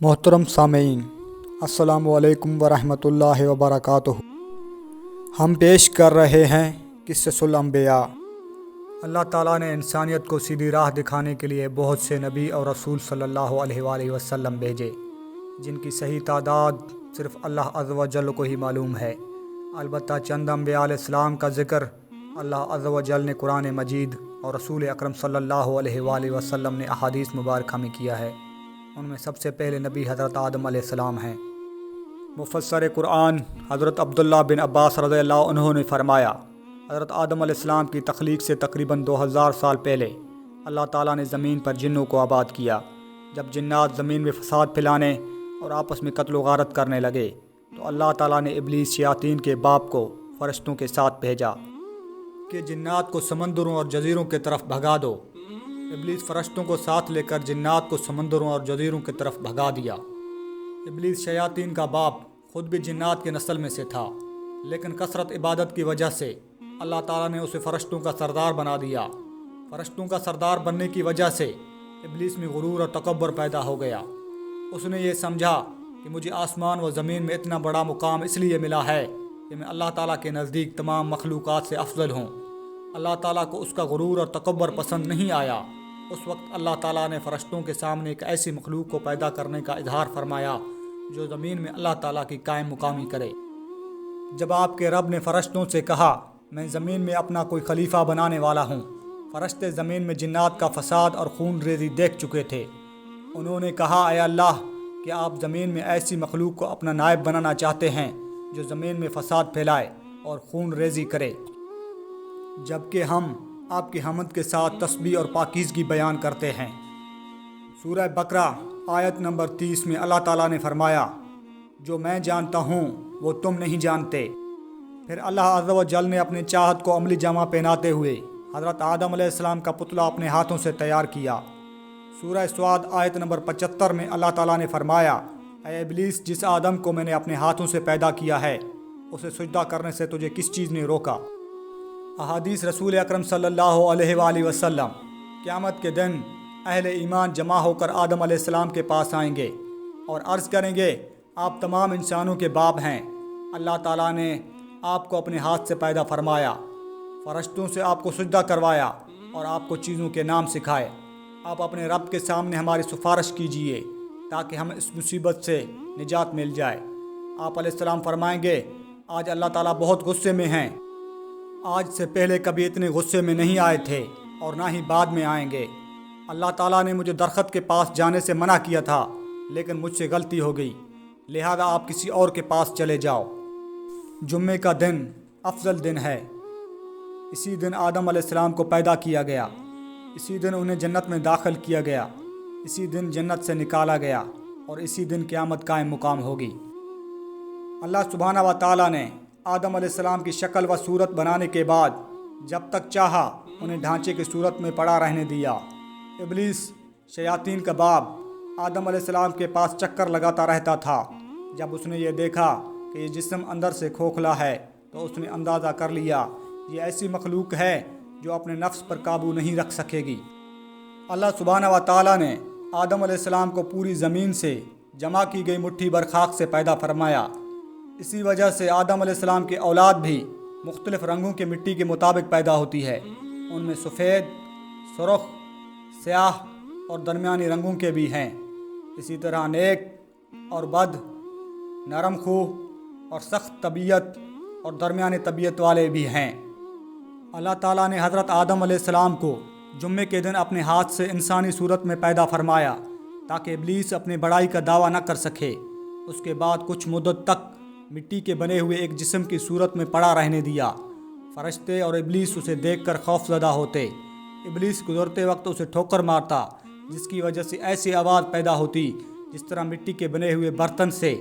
محترم سامعین، السلام علیکم ورحمۃ اللہ وبرکاتہ۔ ہم پیش کر رہے ہیں قصص الانبیاء۔ اللہ تعالیٰ نے انسانیت کو سیدھی راہ دکھانے کے لیے بہت سے نبی اور رسول صلی اللہ علیہ وآلہ وسلم بھیجے، جن کی صحیح تعداد صرف اللہ عز و جل کو ہی معلوم ہے۔ البتہ چند انبیاء علیہ السلام کا ذکر اللہ عز و جل نے قرآن مجید اور رسول اکرم صلی اللہ علیہ وآلہ وسلم نے احادیث مبارکہ میں کیا ہے۔ ان میں سب سے پہلے نبی حضرت آدم علیہ السلام ہیں۔ مفسر قرآن حضرت عبداللہ بن عباس رضی اللہ عنہ نے فرمایا، حضرت آدم علیہ السلام کی تخلیق سے تقریباً 2000 سال پہلے اللہ تعالیٰ نے زمین پر جنوں کو آباد کیا۔ جب جنات زمین میں فساد پھیلانے اور آپس میں قتل و غارت کرنے لگے تو اللہ تعالیٰ نے ابلیس شیاطین کے باپ کو فرشتوں کے ساتھ بھیجا کہ جنات کو سمندروں اور جزیروں کی طرف بھگا دو۔ ابلیس فرشتوں کو ساتھ لے کر جنات کو سمندروں اور جزیروں کی طرف بھگا دیا۔ ابلیس شیاطین کا باپ خود بھی جنات کی نسل میں سے تھا، لیکن کثرت عبادت کی وجہ سے اللہ تعالیٰ نے اسے فرشتوں کا سردار بنا دیا۔ فرشتوں کا سردار بننے کی وجہ سے ابلیس میں غرور اور تکبر پیدا ہو گیا۔ اس نے یہ سمجھا کہ مجھے آسمان و زمین میں اتنا بڑا مقام اس لیے ملا ہے کہ میں اللہ تعالیٰ کے نزدیک تمام مخلوقات سے افضل ہوں۔ اللہ تعالیٰ کو اس کا غرور اور تکبر پسند نہیں آیا۔ اس وقت اللہ تعالیٰ نے فرشتوں کے سامنے ایک ایسی مخلوق کو پیدا کرنے کا اظہار فرمایا جو زمین میں اللہ تعالیٰ کی قائم مقامی کرے۔ جب آپ کے رب نے فرشتوں سے کہا، میں زمین میں اپنا کوئی خلیفہ بنانے والا ہوں، فرشتے زمین میں جنات کا فساد اور خون ریزی دیکھ چکے تھے۔ انہوں نے کہا، اے اللہ، کہ آپ زمین میں ایسی مخلوق کو اپنا نائب بنانا چاہتے ہیں جو زمین میں فساد پھیلائے اور خون ریزی کرے، جبکہ ہم آپ کی حمد کے ساتھ تسبیح اور پاکیزگی بیان کرتے ہیں۔ سورہ بقرہ آیت نمبر 30 میں اللہ تعالیٰ نے فرمایا، جو میں جانتا ہوں وہ تم نہیں جانتے۔ پھر اللہ عز و جل نے اپنے چاہت کو عملی جامہ پہناتے ہوئے حضرت آدم علیہ السلام کا پتلا اپنے ہاتھوں سے تیار کیا۔ سورہ سعد آیت نمبر 75 میں اللہ تعالیٰ نے فرمایا، اے ابلیس، جس آدم کو میں نے اپنے ہاتھوں سے پیدا کیا ہے اسے سجدہ کرنے سے تجھے کس چیز نے روکا؟ احادیث رسول اکرم صلی اللہ علیہ وآلہ وسلم، قیامت کے دن اہل ایمان جمع ہو کر آدم علیہ السلام کے پاس آئیں گے اور عرض کریں گے، آپ تمام انسانوں کے باپ ہیں۔ اللہ تعالیٰ نے آپ کو اپنے ہاتھ سے پیدا فرمایا، فرشتوں سے آپ کو سجدہ کروایا اور آپ کو چیزوں کے نام سکھائے۔ آپ اپنے رب کے سامنے ہماری سفارش کیجیے تاکہ ہمیں اس مصیبت سے نجات مل جائے۔ آپ علیہ السلام فرمائیں گے، آج اللہ تعالیٰ بہت غصے میں ہیں۔ آج سے پہلے کبھی اتنے غصے میں نہیں آئے تھے اور نہ ہی بعد میں آئیں گے۔ اللہ تعالیٰ نے مجھے درخت کے پاس جانے سے منع کیا تھا، لیکن مجھ سے غلطی ہو گئی، لہذا آپ کسی اور کے پاس چلے جاؤ۔ جمعے کا دن افضل دن ہے۔ اسی دن آدم علیہ السلام کو پیدا کیا گیا، اسی دن انہیں جنت میں داخل کیا گیا، اسی دن جنت سے نکالا گیا اور اسی دن قیامت قائم مقام ہوگی۔ اللہ سبحانہ و تعالیٰ نے آدم علیہ السلام کی شکل و صورت بنانے کے بعد جب تک چاہا انہیں ڈھانچے کی صورت میں پڑا رہنے دیا۔ ابلیس شیاطین کا باپ آدم علیہ السلام کے پاس چکر لگاتا رہتا تھا۔ جب اس نے یہ دیکھا کہ یہ جسم اندر سے کھوکھلا ہے تو اس نے اندازہ کر لیا یہ ایسی مخلوق ہے جو اپنے نفس پر قابو نہیں رکھ سکے گی۔ اللہ سبحانہ و تعالیٰ نے آدم علیہ السلام کو پوری زمین سے جمع کی گئی مٹھی بھر خاک سے پیدا فرمایا۔ اسی وجہ سے آدم علیہ السلام کی اولاد بھی مختلف رنگوں کی مٹی کے مطابق پیدا ہوتی ہے۔ ان میں سفید، سرخ، سیاہ اور درمیانی رنگوں کے بھی ہیں۔ اسی طرح نیک اور بد، نرم خو اور سخت طبیعت اور درمیانی طبیعت والے بھی ہیں۔ اللہ تعالیٰ نے حضرت آدم علیہ السلام کو جمعے کے دن اپنے ہاتھ سے انسانی صورت میں پیدا فرمایا تاکہ ابلیس اپنی بڑائی کا دعویٰ نہ کر سکے۔ اس کے بعد کچھ مدت تک مٹی کے بنے ہوئے ایک جسم کی صورت میں پڑا رہنے دیا۔ فرشتے اور ابلیس اسے دیکھ کر خوف زدہ ہوتے۔ ابلیس گزرتے وقت اسے ٹھوکر مارتا، جس کی وجہ سے ایسی آواز پیدا ہوتی جس طرح مٹی کے بنے ہوئے برتن سے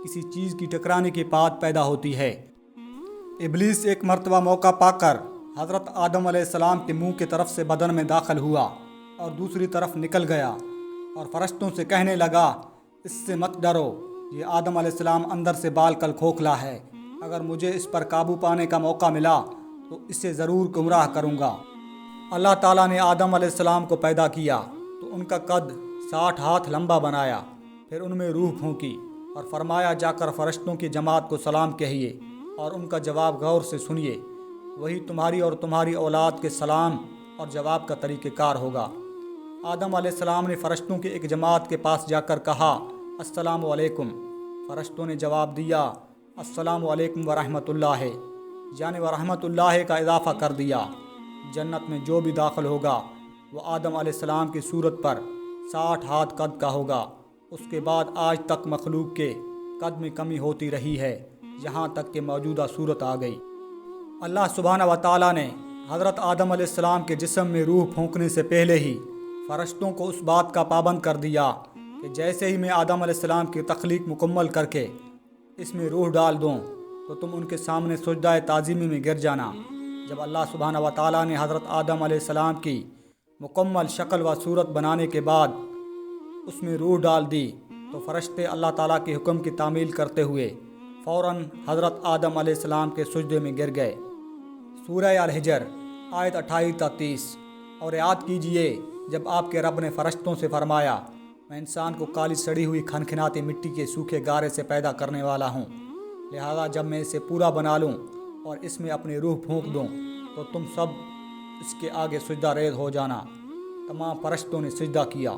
کسی چیز کی ٹکرانے کی بات پیدا ہوتی ہے۔ ابلیس ایک مرتبہ موقع پا کر حضرت آدم علیہ السلام کے منہ کی طرف سے بدن میں داخل ہوا اور دوسری طرف نکل گیا اور فرشتوں سے کہنے لگا، اس سے مت ڈرو، یہ آدم علیہ السلام اندر سے بال کل کھوکھلا ہے، اگر مجھے اس پر قابو پانے کا موقع ملا تو اسے ضرور گمراہ کروں گا۔ اللہ تعالیٰ نے آدم علیہ السلام کو پیدا کیا تو ان کا قد 60 ہاتھ لمبا بنایا، پھر ان میں روح پھونکی اور فرمایا جا کر فرشتوں کی جماعت کو سلام کہیے اور ان کا جواب غور سے سنیے، وہی تمہاری اور تمہاری اولاد کے سلام اور جواب کا طریقہ کار ہوگا۔ آدم علیہ السلام نے فرشتوں کی ایک جماعت کے پاس جا کر کہا السلام علیکم۔ فرشتوں نے جواب دیا السلام علیکم ورحمۃ اللہ، یعنی ورحمۃ اللہ کا اضافہ کر دیا۔ جنت میں جو بھی داخل ہوگا وہ آدم علیہ السلام کی صورت پر 60 ہاتھ قد کا ہوگا۔ اس کے بعد آج تک مخلوق کے قد میں کمی ہوتی رہی ہے، یہاں تک کہ موجودہ صورت آ گئی۔ اللہ سبحانہ و تعالیٰ نے حضرت آدم علیہ السلام کے جسم میں روح پھونکنے سے پہلے ہی فرشتوں کو اس بات کا پابند کر دیا کہ جیسے ہی میں آدم علیہ السلام کی تخلیق مکمل کر کے اس میں روح ڈال دوں تو تم ان کے سامنے سجدہ تعظیمی میں گر جانا۔ جب اللہ سبحانہ و تعالیٰ نے حضرت آدم علیہ السلام کی مکمل شکل و صورت بنانے کے بعد اس میں روح ڈال دی تو فرشتے اللہ تعالیٰ کے حکم کی تعمیل کرتے ہوئے فوراً حضرت آدم علیہ السلام کے سجدے میں گر گئے۔ سورہ الحجر آیت 28 تا 30۔ اور یاد کیجئے جب آپ کے رب نے فرشتوں سے فرمایا میں انسان کو کالی سڑی ہوئی کھنکھناتی مٹی کے سوکھے گارے سے پیدا کرنے والا ہوں، لہذا جب میں اسے پورا بنا لوں اور اس میں اپنی روح پھونک دوں تو تم سب اس کے آگے سجدہ ریز ہو جانا۔ تمام فرشتوں نے سجدہ کیا۔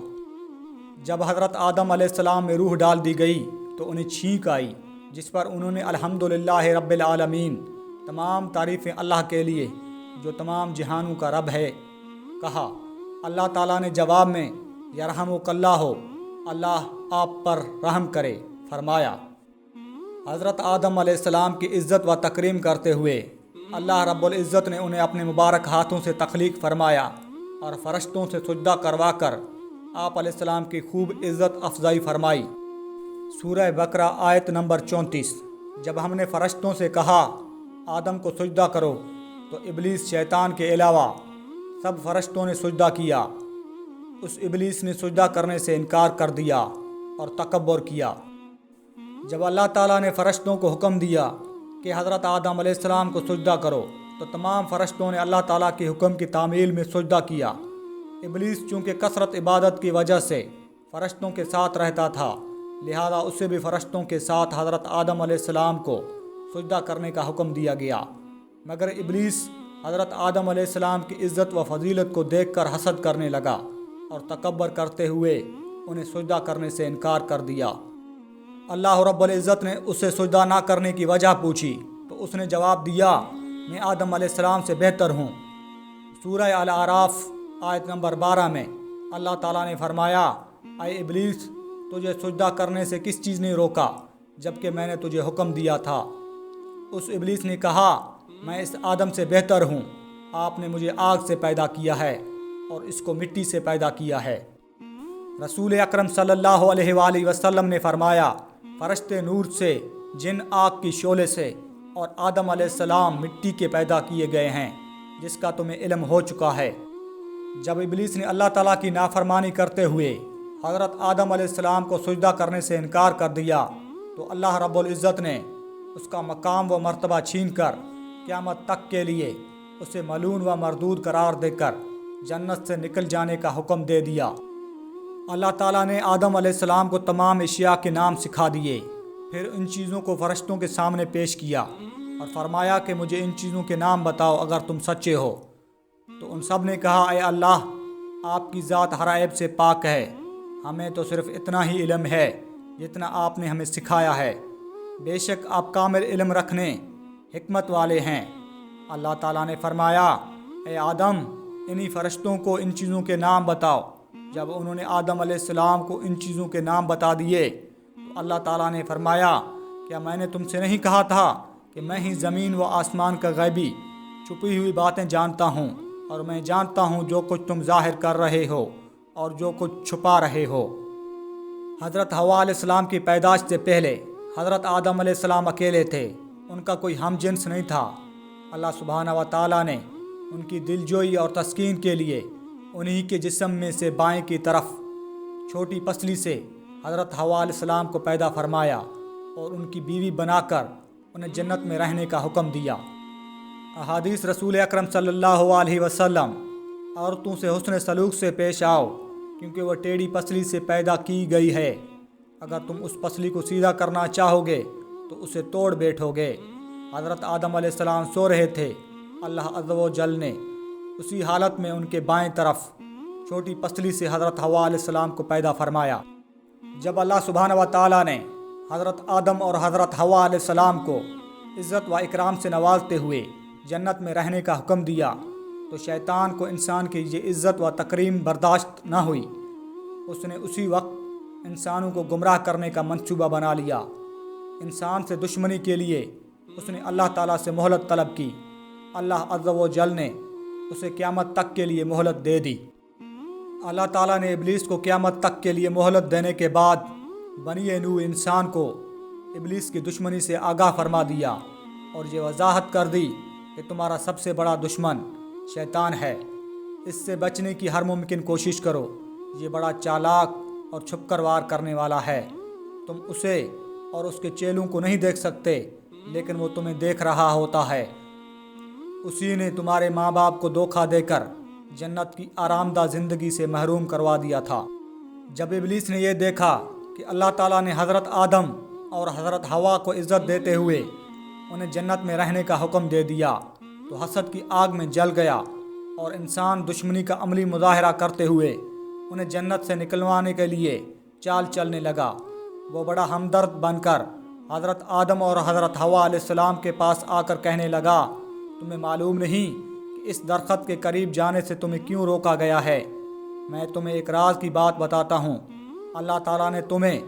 جب حضرت آدم علیہ السلام میں روح ڈال دی گئی تو انہیں چھینک آئی، جس پر انہوں نے الحمدللہ رب العالمین، تمام تعریفیں اللہ کے لیے جو تمام جہانوں کا رب ہے، کہا۔ اللہ تعالیٰ نے جواب میں یرحمک اللہ، اللہ آپ پر رحم کرے، فرمایا۔ حضرت آدم علیہ السلام کی عزت و تکریم کرتے ہوئے اللہ رب العزت نے انہیں اپنے مبارک ہاتھوں سے تخلیق فرمایا اور فرشتوں سے سجدہ کروا کر آپ علیہ السلام کی خوب عزت افزائی فرمائی۔ سورہ بقرہ آیت نمبر 34۔ جب ہم نے فرشتوں سے کہا آدم کو سجدہ کرو تو ابلیس شیطان کے علاوہ سب فرشتوں نے سجدہ کیا۔ اس ابلیس نے سجدہ کرنے سے انکار کر دیا اور تکبر کیا۔ جب اللہ تعالیٰ نے فرشتوں کو حکم دیا کہ حضرت آدم علیہ السلام کو سجدہ کرو تو تمام فرشتوں نے اللہ تعالیٰ کے حکم کی تعمیل میں سجدہ کیا۔ ابلیس چونکہ کثرت عبادت کی وجہ سے فرشتوں کے ساتھ رہتا تھا، لہذا اسے بھی فرشتوں کے ساتھ حضرت آدم علیہ السلام کو سجدہ کرنے کا حکم دیا گیا، مگر ابلیس حضرت آدم علیہ السلام کی عزت و فضیلت کو دیکھ کر حسد کرنے لگا اور تکبر کرتے ہوئے انہیں سجدہ کرنے سے انکار کر دیا۔ اللہ رب العزت نے اسے سجدہ نہ کرنے کی وجہ پوچھی تو اس نے جواب دیا میں آدم علیہ السلام سے بہتر ہوں۔ سورہ الاعراف آیت نمبر 12 میں اللہ تعالیٰ نے فرمایا اے ابلیس، تجھے سجدہ کرنے سے کس چیز نے روکا جبکہ میں نے تجھے حکم دیا تھا؟ اس ابلیس نے کہا میں اس آدم سے بہتر ہوں، آپ نے مجھے آگ سے پیدا کیا ہے اور اس کو مٹی سے پیدا کیا ہے۔ رسول اکرم صلی اللہ علیہ وآلہ وسلم نے فرمایا فرشتے نور سے، جن آگ کی شعلے سے، اور آدم علیہ السلام مٹی کے پیدا کیے گئے ہیں، جس کا تمہیں علم ہو چکا ہے۔ جب ابلیس نے اللہ تعالیٰ کی نافرمانی کرتے ہوئے حضرت آدم علیہ السلام کو سجدہ کرنے سے انکار کر دیا تو اللہ رب العزت نے اس کا مقام و مرتبہ چھین کر قیامت تک کے لیے اسے ملعون و مردود قرار دے کر جنت سے نکل جانے کا حکم دے دیا۔ اللہ تعالیٰ نے آدم علیہ السلام کو تمام اشیاء کے نام سکھا دیے، پھر ان چیزوں کو فرشتوں کے سامنے پیش کیا اور فرمایا کہ مجھے ان چیزوں کے نام بتاؤ اگر تم سچے ہو۔ تو ان سب نے کہا اے اللہ، آپ کی ذات ہر عیب سے پاک ہے، ہمیں تو صرف اتنا ہی علم ہے جتنا آپ نے ہمیں سکھایا ہے، بے شک آپ کامل علم رکھنے حکمت والے ہیں۔ اللہ تعالیٰ نے فرمایا اے آدم، انہی فرشتوں کو ان چیزوں کے نام بتاؤ۔ جب انہوں نے آدم علیہ السلام کو ان چیزوں کے نام بتا دیے تو اللہ تعالیٰ نے فرمایا کیا میں نے تم سے نہیں کہا تھا کہ میں ہی زمین و آسمان کا غیبی چھپی ہوئی باتیں جانتا ہوں، اور میں جانتا ہوں جو کچھ تم ظاہر کر رہے ہو اور جو کچھ چھپا رہے ہو۔ حضرت حوا علیہ السلام کی پیدائش سے پہلے حضرت آدم علیہ السلام اکیلے تھے، ان کا کوئی ہم جنس نہیں تھا۔ اللہ سبحانہ و تعالیٰ نے ان کی دلجوئی اور تسکین کے لیے انہی کے جسم میں سے بائیں کی طرف چھوٹی پسلی سے حضرت حوا علیہ السلام کو پیدا فرمایا اور ان کی بیوی بنا کر انہیں جنت میں رہنے کا حکم دیا۔ احادیث رسول اکرم صلی اللہ علیہ وسلم عورتوں سے حسن سلوک سے پیش آؤ کیونکہ وہ ٹیڑھی پسلی سے پیدا کی گئی ہے، اگر تم اس پسلی کو سیدھا کرنا چاہو گے تو اسے توڑ بیٹھو گے۔ حضرت آدم علیہ السلام سو رہے تھے۔ اللہ عز و جل نے اسی حالت میں ان کے بائیں طرف چھوٹی پسلی سے حضرت حوا علیہ السلام کو پیدا فرمایا۔ جب اللہ سبحانہ و تعالیٰ نے حضرت آدم اور حضرت حوا علیہ السلام کو عزت و اکرام سے نوازتے ہوئے جنت میں رہنے کا حکم دیا تو شیطان کو انسان کی یہ عزت و تکریم برداشت نہ ہوئی۔ اس نے اسی وقت انسانوں کو گمراہ کرنے کا منصوبہ بنا لیا۔ انسان سے دشمنی کے لیے اس نے اللہ تعالیٰ سے مہلت طلب کی۔ اللہ عز و جل نے اسے قیامت تک کے لیے مہلت دے دی۔ اللہ تعالیٰ نے ابلیس کو قیامت تک کے لیے مہلت دینے کے بعد بنی نوح انسان کو ابلیس کی دشمنی سے آگاہ فرما دیا اور یہ وضاحت کر دی کہ تمہارا سب سے بڑا دشمن شیطان ہے۔ اس سے بچنے کی ہر ممکن کوشش کرو۔ یہ بڑا چالاک اور چھپ کر وار کرنے والا ہے۔ تم اسے اور اس کے چیلوں کو نہیں دیکھ سکتے، لیکن وہ تمہیں دیکھ رہا ہوتا ہے۔ اسی نے تمہارے ماں باپ کو دھوکہ دے کر جنت کی آرام دہ زندگی سے محروم کروا دیا تھا۔ جب ابلیس نے یہ دیکھا کہ اللہ تعالیٰ نے حضرت آدم اور حضرت حوا کو عزت دیتے ہوئے انہیں جنت میں رہنے کا حکم دے دیا تو حسد کی آگ میں جل گیا اور انسان دشمنی کا عملی مظاہرہ کرتے ہوئے انہیں جنت سے نکلوانے کے لیے چال چلنے لگا۔ وہ بڑا ہمدرد بن کر حضرت آدم اور حضرت حوا علیہ السلام کے پاس آ کر کہنے لگا، تمہیں معلوم نہیں کہ اس درخت کے قریب جانے سے تمہیں کیوں روکا گیا ہے؟ میں تمہیں ایک راز کی بات بتاتا ہوں۔ اللہ تعالیٰ نے تمہیں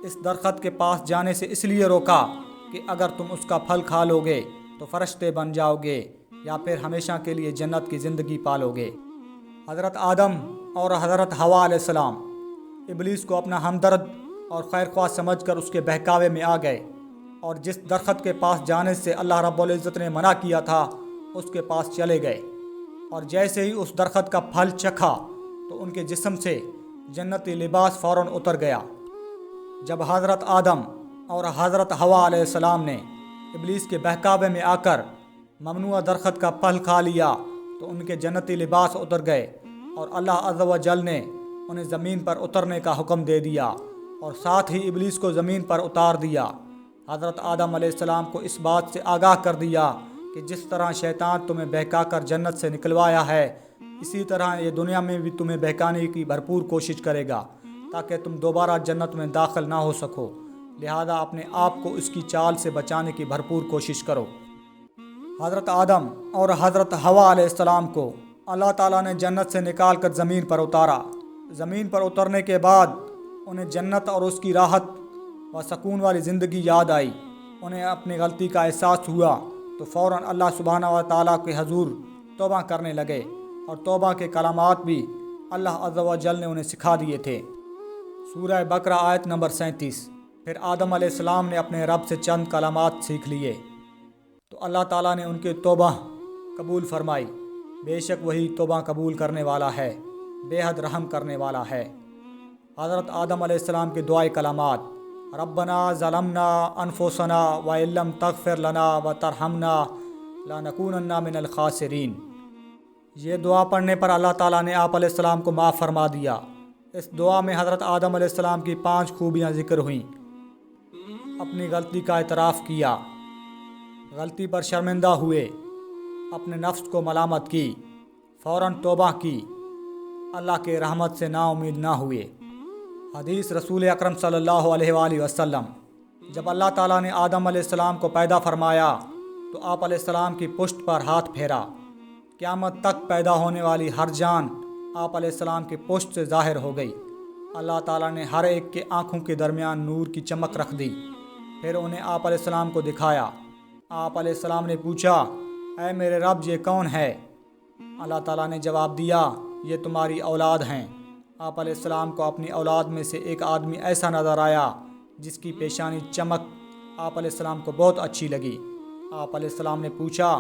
اس درخت کے پاس جانے سے اس لیے روکا کہ اگر تم اس کا پھل کھا لو گے تو فرشتے بن جاؤ گے یا پھر ہمیشہ کے لیے جنت کی زندگی پالو گے۔ حضرت آدم اور حضرت حوا علیہ السلام ابلیس کو اپنا ہمدرد اور خیر خواہ سمجھ کر اس کے بہکاوے میں آ گئے اور جس درخت کے پاس جانے سے اللہ رب العزت نے منع کیا تھا اس کے پاس چلے گئے، اور جیسے ہی اس درخت کا پھل چکھا تو ان کے جسم سے جنتی لباس فوراً اتر گیا۔ جب حضرت آدم اور حضرت حوا علیہ السلام نے ابلیس کے بہکاوے میں آ کر ممنوع درخت کا پھل کھا لیا تو ان کے جنتی لباس اتر گئے اور اللہ عز و جل نے انہیں زمین پر اترنے کا حکم دے دیا اور ساتھ ہی ابلیس کو زمین پر اتار دیا۔ حضرت آدم علیہ السلام کو اس بات سے آگاہ کر دیا کہ جس طرح شیطان تمہیں بہکا کر جنت سے نکلوایا ہے، اسی طرح یہ دنیا میں بھی تمہیں بہکانے کی بھرپور کوشش کرے گا تاکہ تم دوبارہ جنت میں داخل نہ ہو سکو۔ لہذا اپنے آپ کو اس کی چال سے بچانے کی بھرپور کوشش کرو۔ حضرت آدم اور حضرت حوا علیہ السلام کو اللہ تعالیٰ نے جنت سے نکال کر زمین پر اتارا۔ زمین پر اترنے کے بعد انہیں جنت اور اس کی راحت و سکون والی زندگی یاد آئی۔ انہیں اپنی غلطی کا احساس ہوا تو فوراً اللہ سبحانہ و تعالیٰ کے حضور توبہ کرنے لگے، اور توبہ کے کلمات بھی اللہ عز و جل نے انہیں سکھا دیے تھے۔ سورہ بقرہ آیت نمبر 37۔ پھر آدم علیہ السلام نے اپنے رب سے چند کلمات سیکھ لیے تو اللہ تعالیٰ نے ان کے توبہ قبول فرمائی۔ بے شک وہی توبہ قبول کرنے والا ہے، بے حد رحم کرنے والا ہے۔ حضرت آدم علیہ السلام کے دعائے کلمات: ربنا ظلمنا انفسنا وان لم تغفر لنا وترحمنا لنکونن من الخاسرین۔ یہ دعا پڑھنے پر اللہ تعالیٰ نے آپ علیہ السلام کو معاف فرما دیا۔ اس دعا میں حضرت آدم علیہ السلام کی 5 خوبیاں ذکر ہوئیں۔ اپنی غلطی کا اعتراف کیا، غلطی پر شرمندہ ہوئے، اپنے نفس کو ملامت کی، فوراً توبہ کی، اللہ کے رحمت سے نا امید نہ ہوئے۔ حدیث رسول اکرم صلی اللہ علیہ وآلہ وسلم: جب اللہ تعالیٰ نے آدم علیہ السلام کو پیدا فرمایا تو آپ علیہ السلام کی پشت پر ہاتھ پھیرا۔ قیامت تک پیدا ہونے والی ہر جان آپ علیہ السلام کی پشت سے ظاہر ہو گئی۔ اللہ تعالیٰ نے ہر ایک کے آنکھوں کے درمیان نور کی چمک رکھ دی۔ پھر انہیں آپ علیہ السلام کو دکھایا۔ آپ علیہ السلام نے پوچھا، اے میرے رب، یہ کون ہے؟ اللہ تعالیٰ نے جواب دیا، یہ تمہاری اولاد ہیں۔ آپ علیہ السلام کو اپنی اولاد میں سے ایک آدمی ایسا نظر آیا جس کی پیشانی چمک آپ علیہ السلام کو بہت اچھی لگی۔ آپ علیہ السلام نے پوچھا،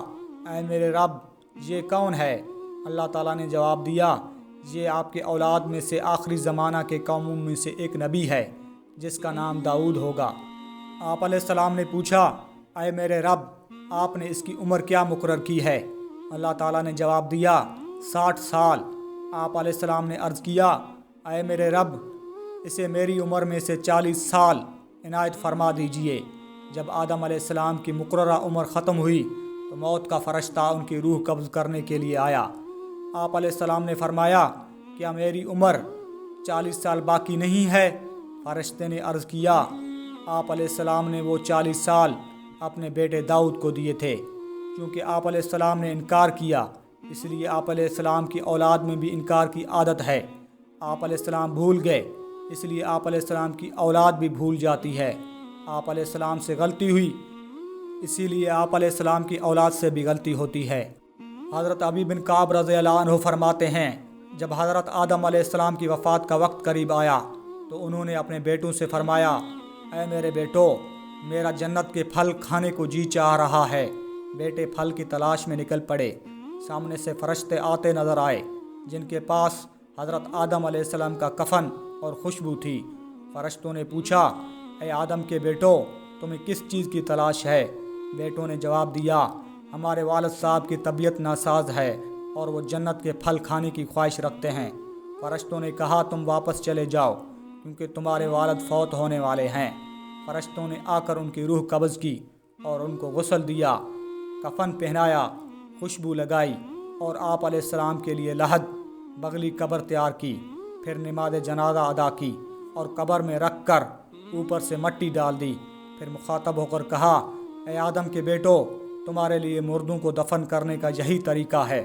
اے میرے رب، یہ کون ہے؟ اللہ تعالیٰ نے جواب دیا، یہ آپ کے اولاد میں سے آخری زمانہ کے قوموں میں سے ایک نبی ہے جس کا نام داؤد ہوگا۔ آپ علیہ السلام نے پوچھا، اے میرے رب، آپ نے اس کی عمر کیا مقرر کی ہے؟ اللہ تعالیٰ نے جواب دیا، 60 سال۔ آپ علیہ السلام نے عرض کیا، اے میرے رب، اسے میری عمر میں سے 40 سال عنایت فرما دیجیے۔ جب آدم علیہ السلام کی مقررہ عمر ختم ہوئی تو موت کا فرشتہ ان کی روح قبض کرنے کے لیے آیا۔ آپ علیہ السلام نے فرمایا، کیا میری عمر 40 سال باقی نہیں ہے؟ فرشتے نے عرض کیا، آپ علیہ السلام نے وہ 40 سال اپنے بیٹے داؤد کو دیے تھے۔ چونکہ آپ علیہ السلام نے انکار کیا، اس لیے آپ علیہ السلام کی اولاد میں بھی انکار کی عادت ہے۔ آپ علیہ السلام بھول گئے، اس لیے آپ علیہ السلام کی اولاد بھی بھول جاتی ہے۔ آپ علیہ السلام سے غلطی ہوئی، اسی لیے آپ علیہ السلام کی اولاد سے بھی غلطی ہوتی ہے۔ حضرت ابی بن کعب رضی اللہ عنہ فرماتے ہیں، جب حضرت آدم علیہ السلام کی وفات کا وقت قریب آیا تو انہوں نے اپنے بیٹوں سے فرمایا، اے میرے بیٹو، میرا جنت کے پھل کھانے کو جی چاہ رہا ہے۔ بیٹے پھل کی تلاش میں نکل پڑے۔ سامنے سے فرشتے آتے نظر آئے جن کے پاس حضرت آدم علیہ السلام کا کفن اور خوشبو تھی۔ فرشتوں نے پوچھا، اے آدم کے بیٹو، تمہیں کس چیز کی تلاش ہے؟ بیٹوں نے جواب دیا، ہمارے والد صاحب کی طبیعت ناساز ہے اور وہ جنت کے پھل کھانے کی خواہش رکھتے ہیں۔ فرشتوں نے کہا، تم واپس چلے جاؤ کیونکہ تمہارے والد فوت ہونے والے ہیں۔ فرشتوں نے آ کر ان کی روح قبض کی اور ان کو غسل دیا، کفن پہنایا، خوشبو لگائی اور آپ علیہ السلام کے لیے لحد بغلی قبر تیار کی۔ پھر نماز جنازہ ادا کی اور قبر میں رکھ کر اوپر سے مٹی ڈال دی۔ پھر مخاطب ہو کر کہا، اے آدم کے بیٹو، تمہارے لیے مردوں کو دفن کرنے کا یہی طریقہ ہے۔